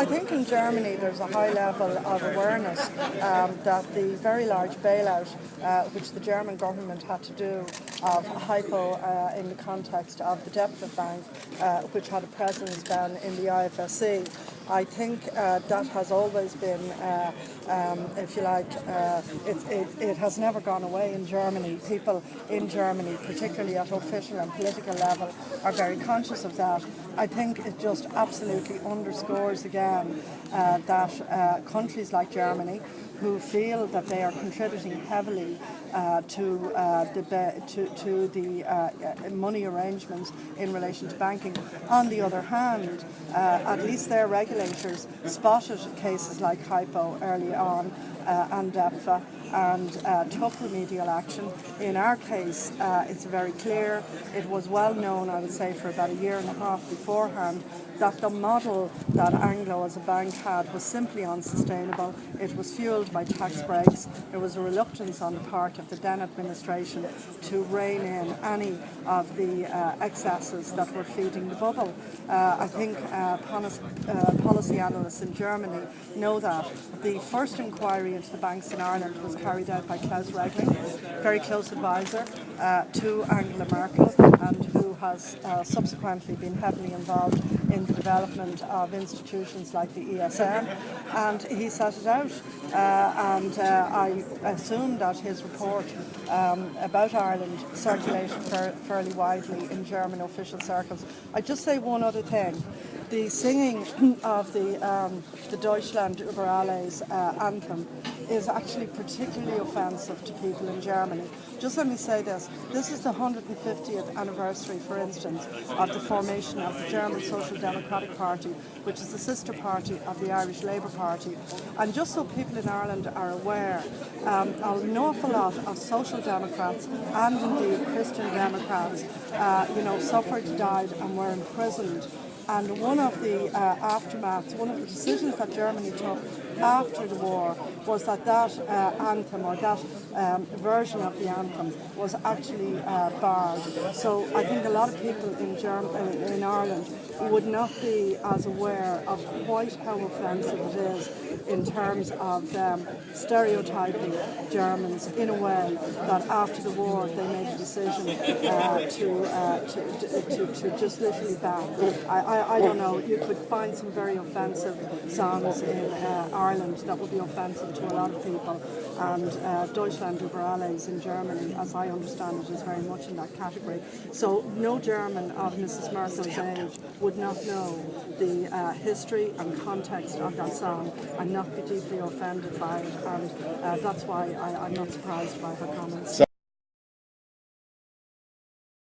I think in Germany there's a high level of awareness that the very large bailout which the German government had to do of hypo in the context of the deficit bank, which had a presence then in the IFSC, I think that has always been, if you like, it has never gone away in Germany. People in Germany, particularly at official and political level, are very conscious of that. I think it just absolutely underscores again that countries like Germany, who feel that they are contributing heavily to the money arrangements in relation to banking. On the other hand, at least their regulators spotted cases like hypo early on and DEPFA and took remedial action. In our case, it's very clear. It was well known, I would say, for about a year and a half beforehand, that the model that Anglo as a bank had was simply unsustainable. It was fueled by tax breaks. There was a reluctance on the part of the then administration to rein in any of the excesses that were feeding the bubble. I think policy analysts in Germany know that. The first inquiry into the banks in Ireland was carried out by Klaus Regling, very close advisor to Angela Merkel, and who has subsequently been heavily involved in the development of institutions like the ESM, and he set it out, and I assume that his report about Ireland circulated fairly widely in German official circles. I'd just say one other thing. The singing of the Deutschland über alles anthem is actually particularly offensive to people in Germany. Just let me say this. This is the 150th anniversary, for instance, of the formation of the German Social Democratic Party, which is the sister party of the Irish Labour Party. And just so people in Ireland are aware, an awful lot of Social Democrats and indeed Christian Democrats suffered, died and were imprisoned. And one of the aftermaths, one of the decisions that Germany took after the war was that anthem, or that version of the anthem, was actually barred. So I think a lot of people in Ireland would not be as aware of quite how offensive it is in terms of stereotyping Germans in a way that after the war they made a decision to just literally ban. I don't know, you could find some very offensive songs in Ireland that would be offensive to a lot of people, and Deutschland über alles in Germany, as I understand it, is very much in that category. So no German of Mrs. Merkel's age would not know the history and context of that song and not be deeply offended by it, and that's why I'm not surprised by her comments.